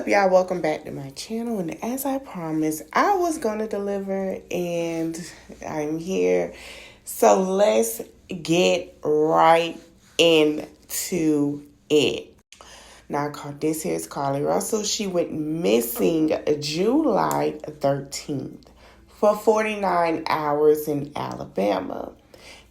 y'all? Welcome back to my channel. And as I promised, I was going to deliver, and I'm here. So let's get right into it. Now, this here is Carlee Russell. She went missing July 13th for 49 hours in Alabama.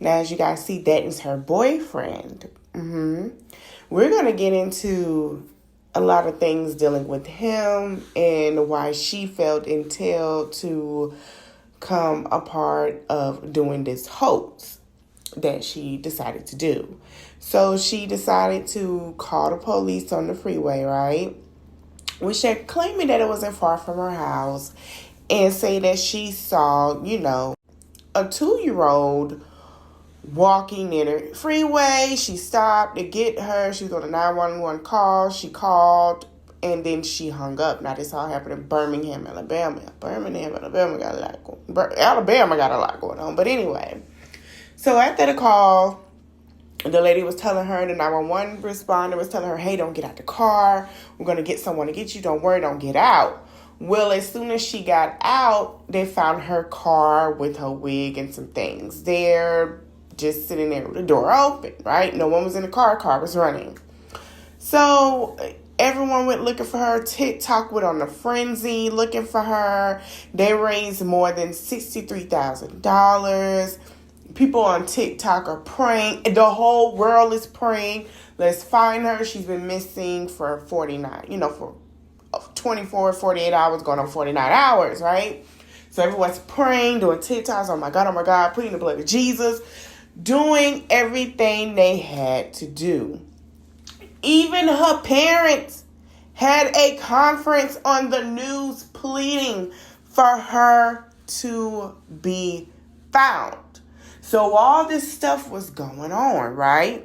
Now, as you guys see, that is her boyfriend. We're going to get into a lot of things dealing with him and why she felt entailed to come a part of doing this hoax that she decided to do. So she decided to call the police on the freeway, right? Which they're claiming that it wasn't far from her house, and say that she saw, a 2-year-old walking in a freeway. She stopped to get her. She was on a 911 call. She called, and then she hung up. Now, this all happened in Birmingham, Alabama. Alabama got a lot going on. But anyway, so after the call, the lady was telling her, the 911 responder was telling her, hey, don't get out the car. We're going to get someone to get you. Don't worry, don't get out. Well, as soon as she got out, they found her car with her wig and some things there, just sitting there with the door open, right? No one was in the car. Car was running. So everyone went looking for her. TikTok went on a frenzy looking for her. They raised more than $63,000. People on TikTok are praying. The whole world is praying. Let's find her. She's been missing for 24, 48 hours, going on 49 hours, right? So everyone's praying, doing TikToks. Oh my God, pleading the blood of Jesus. Doing everything they had to do. Even her parents had a conference on the news pleading for her to be found. So all this stuff was going on, right?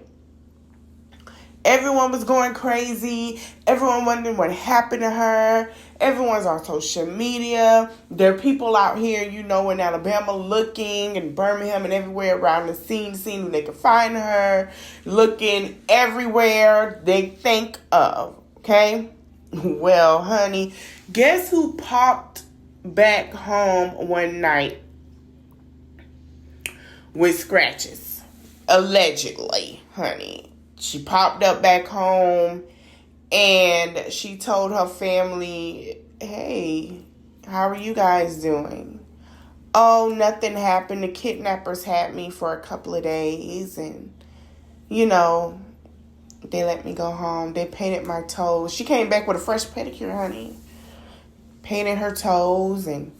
Everyone was going crazy. Everyone wondering what happened to her. Everyone's on social media. There are people out here, in Alabama looking, and Birmingham and everywhere around the scene who they can find her, looking everywhere they think of, okay? Well, honey, guess who popped back home one night with scratches? Allegedly, honey. She popped up back home, and she told her family, hey, how are you guys doing? Oh, nothing happened. The kidnappers had me for a couple of days, and, they let me go home. They painted my toes. She came back with a fresh pedicure, honey. Painted her toes and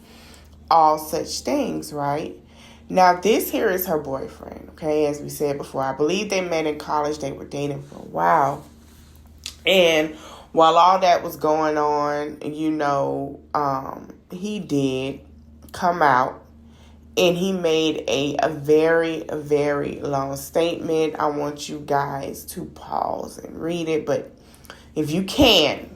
all such things, right? Now, this here is her boyfriend, okay? As we said before, I believe they met in college. They were dating for a while. And while all that was going on, he did come out, and he made a very, very long statement. I want you guys to pause and read it, but if you can.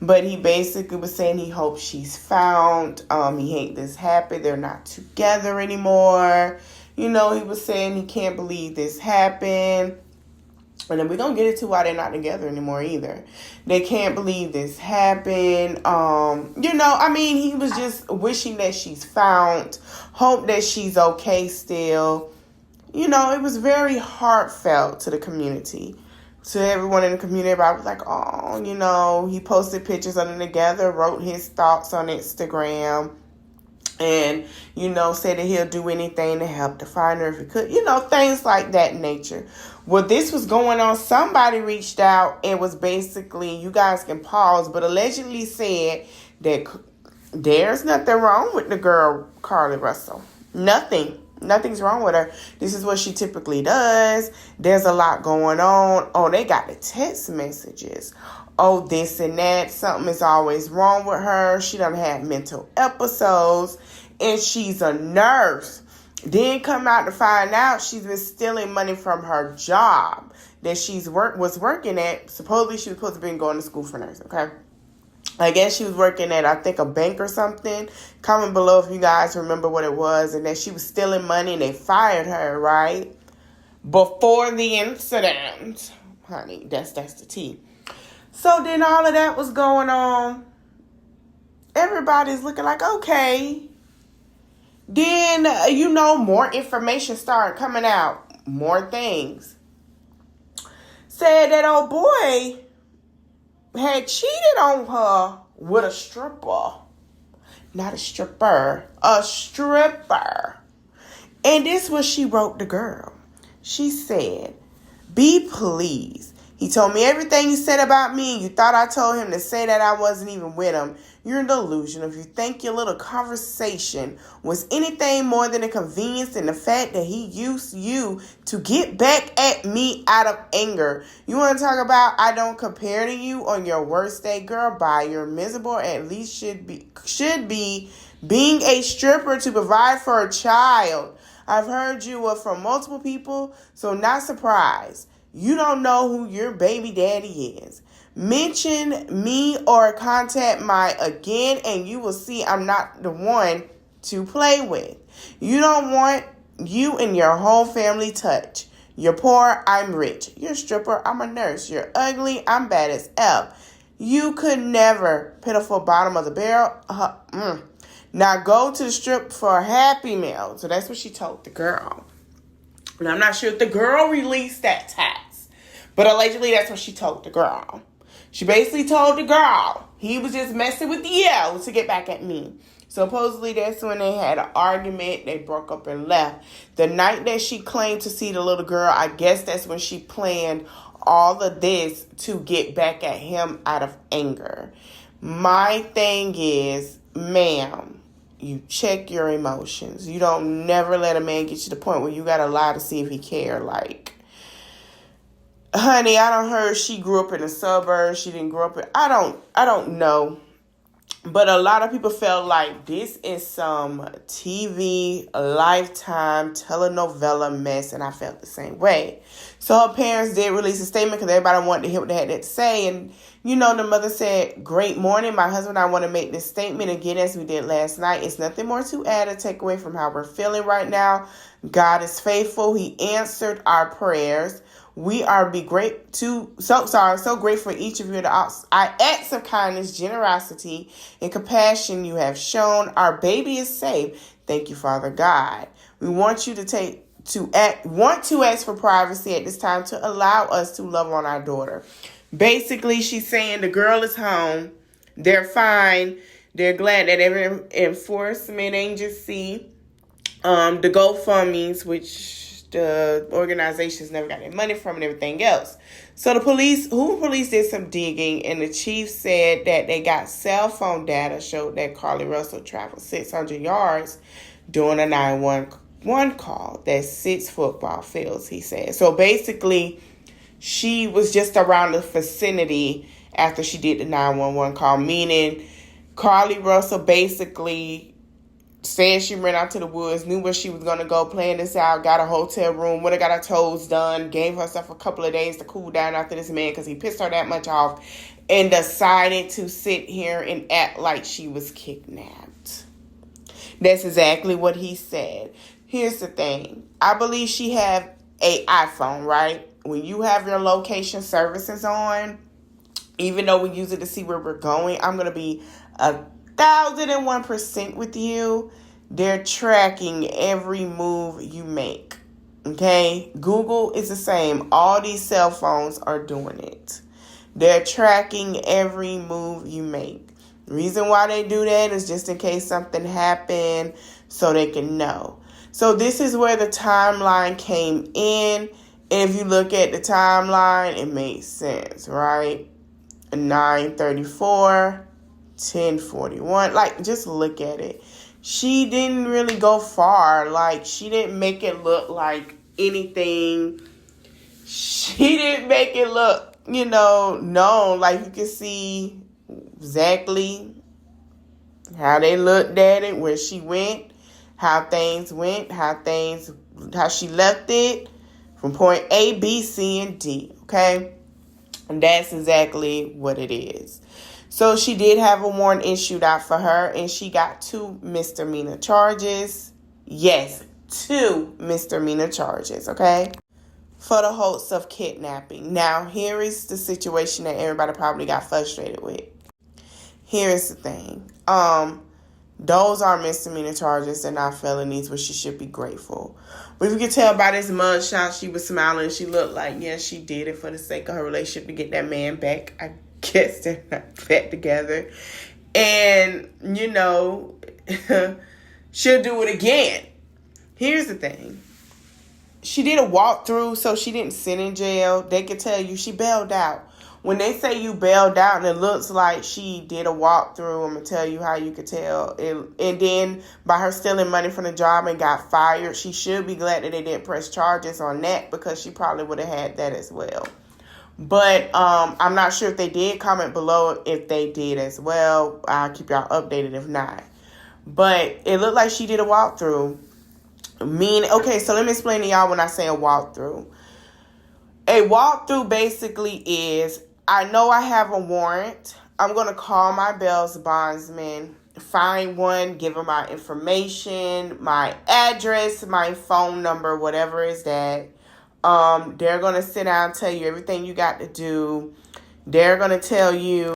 But he basically was saying he hopes she's found. He hate this happened. They're not together anymore. He was saying he can't believe this happened. And then we're going to get into why they're not together anymore either. They can't believe this happened. He was just wishing that she's found. Hope that she's okay still. It was very heartfelt to the community. To everyone in the community, I was like, oh, he posted pictures of them together, wrote his thoughts on Instagram, and, said that he'll do anything to help to find her if he could, things like that nature. Well, this was going on. Somebody reached out and was basically, you guys can pause, but allegedly said that there's nothing wrong with the girl, Carlee Russell. Nothing's wrong with her. This is what she typically does. There's a lot going on. Oh, they got the text messages. Oh, this and that. Something is always wrong with her. She done had mental episodes. And she's a nurse. Then come out to find out she's been stealing money from her job that was working at. Supposedly she was supposed to be going to school for nursing, okay? I guess she was working at, I think, a bank or something. Comment below if you guys remember what it was. And that she was stealing money and they fired her, right? Before the incident. Honey, that's the tea. So then all of that was going on. Everybody's looking like, okay. Then, more information started coming out. More things. Said that old boy had cheated on her with a stripper. Not a stripper. A stripper. And this was she wrote the girl. She said, "Be pleased. He told me everything you said about me. You thought I told him to say that I wasn't even with him. You're delusional if you think your little conversation was anything more than a convenience and the fact that he used you to get back at me out of anger. You want to talk about I don't compare to you on your worst day, girl? Bye. You're miserable. At least should be being a stripper to provide for a child. I've heard you were from multiple people, so not surprised. You don't know who your baby daddy is. Mention me or contact my again, and you will see I'm not the one to play with. You don't want you and your whole family touch. You're poor, I'm rich. You're a stripper, I'm a nurse. You're ugly, I'm bad as F. You could never, pitiful bottom of the barrel. Now go to the strip for a Happy Meal." So that's what she told the girl. And I'm not sure if the girl released that text, but allegedly that's what she told the girl. She basically told the girl he was just messing with you to get back at me. Supposedly that's when they had an argument. They broke up and left. The night that she claimed to see the little girl, I guess that's when she planned all of this to get back at him out of anger. My thing is, ma'am, you check your emotions. You don't never let a man get you to the point where you got to lie to see if he care. Like, honey, I don't heard she grew up in the suburbs. She didn't grow up in, I don't know. But a lot of people felt like this is some TV, Lifetime, telenovela mess, and I felt the same way. So her parents did release a statement because everybody wanted to hear what they had to say. And, the mother said, "Great morning. My husband and I want to make this statement again as we did last night. It's nothing more to add or take away from how we're feeling right now. God is faithful. He answered our prayers. We are so grateful for each of you the acts of kindness, generosity, and compassion you have shown. Our baby is safe. Thank you, Father God. We want you to ask for privacy at this time to allow us to love on our daughter." Basically, she's saying the girl is home. They're fine. They're glad that every enforcement agency, the GoFundMes, which the organizations never got any money from and everything else. So the police did some digging, and the chief said that they got cell phone data showed that Carlee Russell traveled 600 yards during a 911 call. That's 6 football fields, he said. So basically, she was just around the vicinity after she did the 911 call, meaning Carlee Russell basically said she ran out to the woods, knew where she was going to go, planned this out, got a hotel room, would have got her toes done, gave herself a couple of days to cool down after this man because he pissed her that much off, and decided to sit here and act like she was kidnapped. That's exactly what he said. Here's the thing. I believe she had an iPhone, right? When you have your location services on, even though we use it to see where we're going, I'm going to be 1,001% with you. They're tracking every move you make. Okay? Google is the same. All these cell phones are doing it. They're tracking every move you make. The reason why they do that is just in case something happened so they can know. So this is where the timeline came in. And if you look at the timeline, it makes sense, right? 9:34, 10:41. Like, just look at it. She didn't really go far. Like, she didn't make it look like anything. She didn't make it look, known. Like, you can see exactly how they looked at it, where she went, how things went, how she left it. From point A, B, C, and D, okay? And that's exactly what it is. So she did have a warrant issued out for her, and she got 2 misdemeanor charges. Yes, 2 misdemeanor charges, okay? for the hoax of kidnapping. Now, here is the situation that everybody probably got frustrated with. Here's the thing. Those are misdemeanor charges and not felonies, which she should be grateful. But if you can tell by this mugshot, she was smiling. She looked like, yes, she did it for the sake of her relationship to get that man back. I guess they're not back together. And, you know, she'll do it again. Here's the thing. She did a walkthrough, so she didn't sit in jail. They could tell you she bailed out. When they say you bailed out and it looks like she did a walkthrough, I'm going to tell you how you could tell. And then by her stealing money from the job and got fired, she should be glad that they didn't press charges on that, because she probably would have had that as well. But I'm not sure if they did. Comment below if they did as well. I'll keep y'all updated if not. But it looked like she did a walkthrough. Okay, so let me explain to y'all when I say a walkthrough. A walkthrough basically is, I know I have a warrant. I'm going to call my bail bondsman, find one, give him my information, my address, my phone number, whatever is that. They're going to sit down and tell you everything you got to do. They're going to tell you,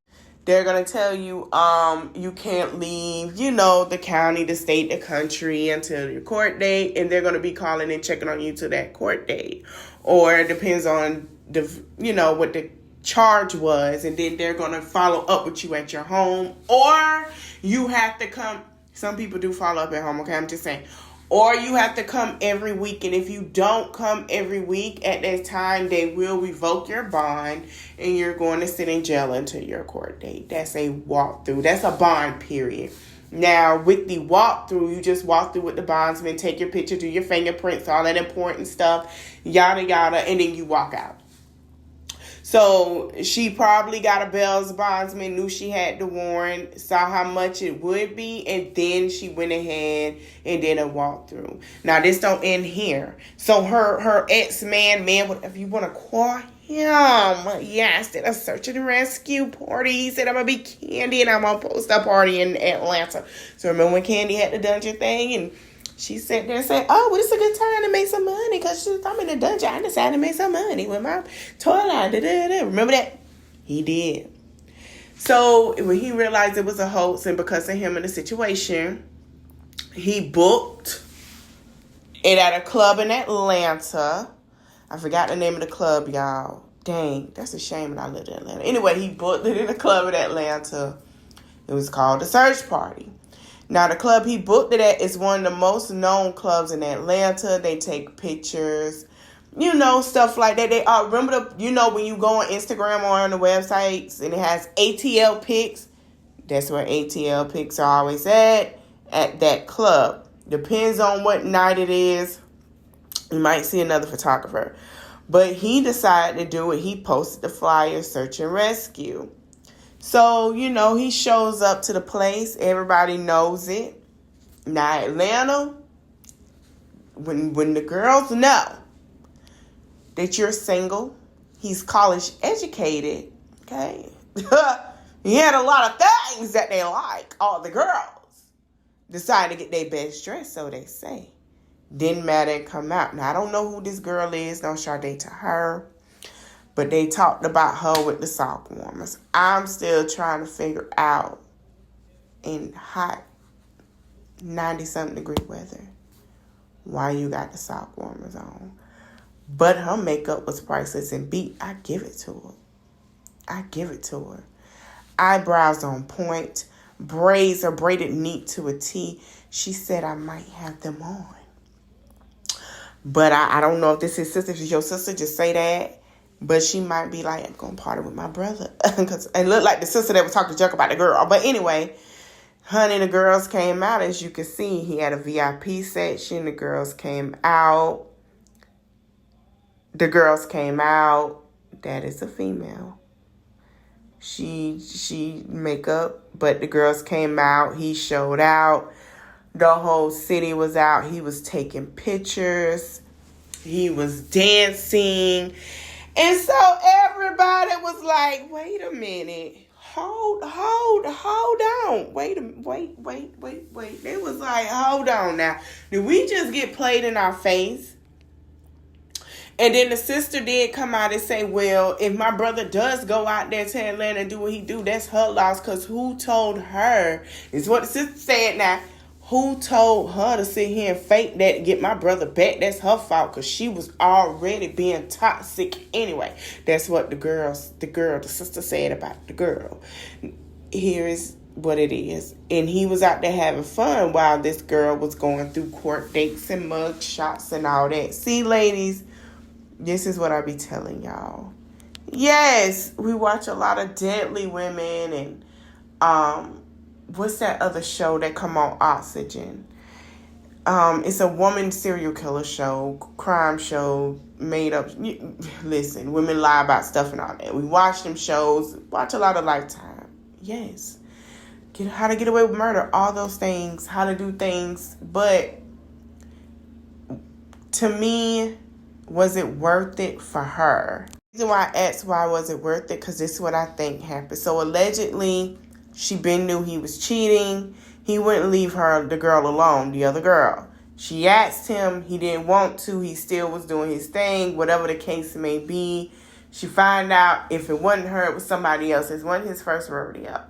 you can't leave, the county, the state, the country until your court date. And they're going to be calling and checking on you to that court date. Or it depends on what the charge was. And then they're going to follow up with you at your home. Or you have to come. Some people do follow up at home. Okay, I'm just saying. Or you have to come every week. And if you don't come every week at that time, they will revoke your bond. And you're going to sit in jail until your court date. That's a walkthrough. That's a bond period. Now, with the walkthrough, you just walk through with the bondsman, take your picture, do your fingerprints, all that important stuff, yada, yada, and then you walk out. So she probably got a bail bondsman, knew she had the warrant, saw how much it would be, and then she went ahead and did a walkthrough. Now, this don't end here. So her ex-man, whatever you want to call him, yes, did a search and rescue party. He said, I'm going to be Candy and I'm going to post a party in Atlanta. So remember when Candy had the dungeon thing and she sat there and said, oh, well, it's a good time to make some money because I'm in the dungeon. I decided to make some money with my toy line. Remember that? He did. So when he realized it was a hoax and because of him and the situation, he booked it at a club in Atlanta. I forgot the name of the club, y'all. Dang, that's a shame when I lived in Atlanta. Anyway, he booked it in a club in Atlanta. It was called the Search Party. Now, the club he booked it at is one of the most known clubs in Atlanta. They take pictures, stuff like that. They remember when you go on Instagram or on the websites and it has ATL pics. That's where ATL pics are always at that club. Depends on what night it is. You might see another photographer. But he decided to do it. He posted the flyer, search and rescue. So, he shows up to the place. Everybody knows it. Now, Atlanta, when the girls know that you're single, he's college educated, okay? He had a lot of things that they like. All the girls decided to get their best dress, so they say. Didn't matter and come out. Now, I don't know who this girl is. Don't Sade to her. But they talked about her with the sock warmers. I'm still trying to figure out in hot 90-something degree weather why you got the sock warmers on. But her makeup was priceless and beat. I give it to her. Eyebrows on point. Braids are braided neat to a T. She said I might have them on. But I don't know if this is sister. If it's your sister, just say that. But she might be like, I'm going to party with my brother. And look like the sister that was talking junk about the girl. But anyway, honey, the girls came out. As you can see, he had a VIP section. The girls came out. That is a female. She makeup. But the girls came out. He showed out. The whole city was out. He was taking pictures. He was dancing. And so everybody was like, wait a minute. Hold on. Wait. They was like, hold on now. Did we just get played in our face? And then the sister did come out and say, well, if my brother does go out there to Atlanta and do what he do, that's her loss, because who told her, is what the sister said now, who told her to sit here and fake that and get my brother back? That's her fault, because she was already being toxic anyway. That's what the sister said about the girl. Here is what it is. And he was out there having fun while this girl was going through court dates and mug shots and all that. See, ladies, this is what I be telling y'all. Yes, we watch a lot of Deadly Women and what's that other show that come on Oxygen? It's a woman serial killer show, crime show, made up. Listen, women lie about stuff and all that. We watch them shows, watch a lot of Lifetime. Yes. How to Get Away with Murder, all those things, how to do things. But to me, was it worth it for her? The reason why I asked why was it worth it, because this is what I think happened. So allegedly, she knew he was cheating. He wouldn't leave the girl alone, the other girl. She asked him, he didn't want to, he still was doing his thing, whatever the case may be. She found out if it wasn't her, it was somebody else. It wasn't his first rodeo.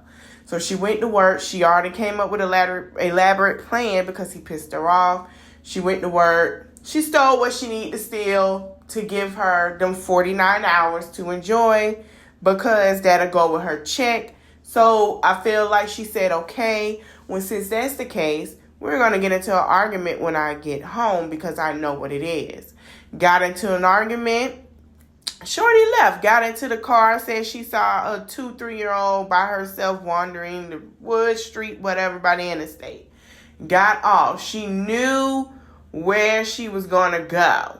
So she went to work. She already came up with an elaborate plan because he pissed her off. She went to work. She stole what she needed to steal to give her them 49 hours to enjoy, because that'll go with her check. So I feel like she said, okay, since that's the case, we're going to get into an argument when I get home, because I know what it is. Got into an argument. Shorty left, got into the car, said she saw a 2-3-year-old by herself wandering the Wood Street, whatever, by the interstate. Got off. She knew where she was going to go.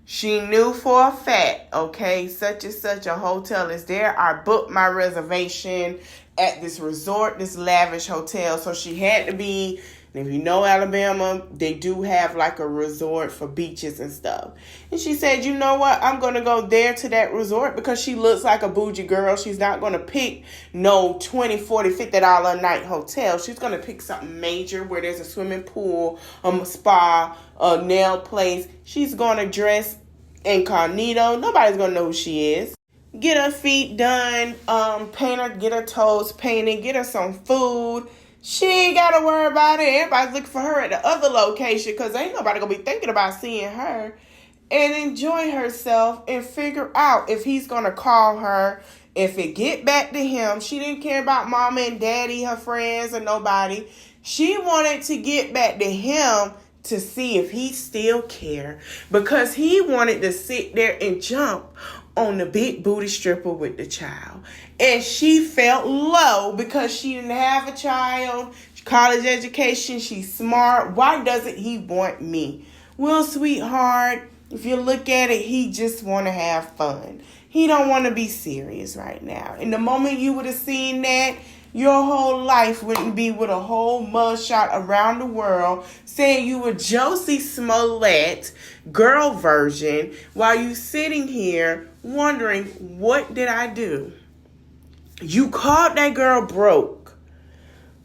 She knew for a fact, okay, such and such a hotel is there. I booked my reservation at this resort, this lavish hotel. So she had to be, and if you know Alabama, they do have like a resort for beaches and stuff. And she said, you know what? I'm going to go there to that resort because she looks like a bougie girl. She's not going to pick no $20, $40, $50 a night hotel. She's going to pick something major where there's a swimming pool, a spa, a nail place. She's going to dress incognito. Nobody's going to know who she is. Get her feet done, paint her, get her toes painted, get her some food. She ain't got to worry about it. Everybody's looking for her at the other location because ain't nobody going to be thinking about seeing her. And enjoy herself and figure out if he's going to call her. If it get back to him, she didn't care about mama and daddy, her friends, or nobody. She wanted to get back to him to see if he still cared, because he wanted to sit there and jump on the big booty stripper with the child. And she felt low because she didn't have a child, college education, she's smart. Why doesn't he want me? Well, sweetheart, if you look at it, he just want to have fun. He don't want to be serious right now. And the moment you would have seen that, your whole life wouldn't be with a whole mugshot around the world saying you were Josie Smollett, girl version, while you sitting here wondering, what did I do? You called that girl broke,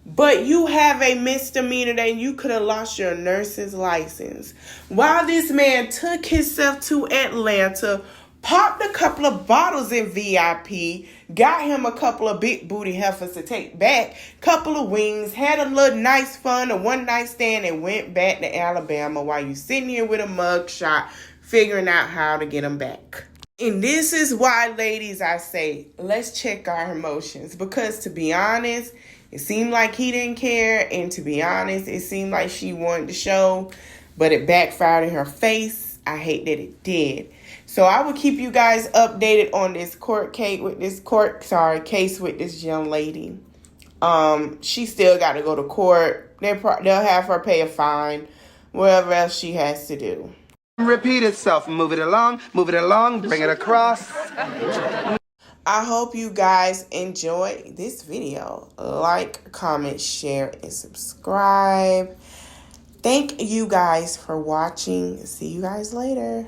but you have a misdemeanor that you could have lost your nurse's license. While this man took himself to Atlanta, popped a couple of bottles in VIP, got him a couple of big booty heifers to take back, couple of wings, had a little nice fun, a one night stand, and went back to Alabama while you sitting here with a mug shot, figuring out how to get him back. And this is why, ladies, I say, let's check our emotions. Because to be honest, it seemed like he didn't care. And to be honest, it seemed like she wanted to show, but it backfired in her face. I hate that it did. So I will keep you guys updated on this case with this young lady. She still got to go to court. They'll have her pay a fine, whatever else she has to do. Repeat itself. Move it along, bring it across. I hope you guys enjoyed this video. Like, comment, share, and subscribe. Thank you guys for watching. See you guys later.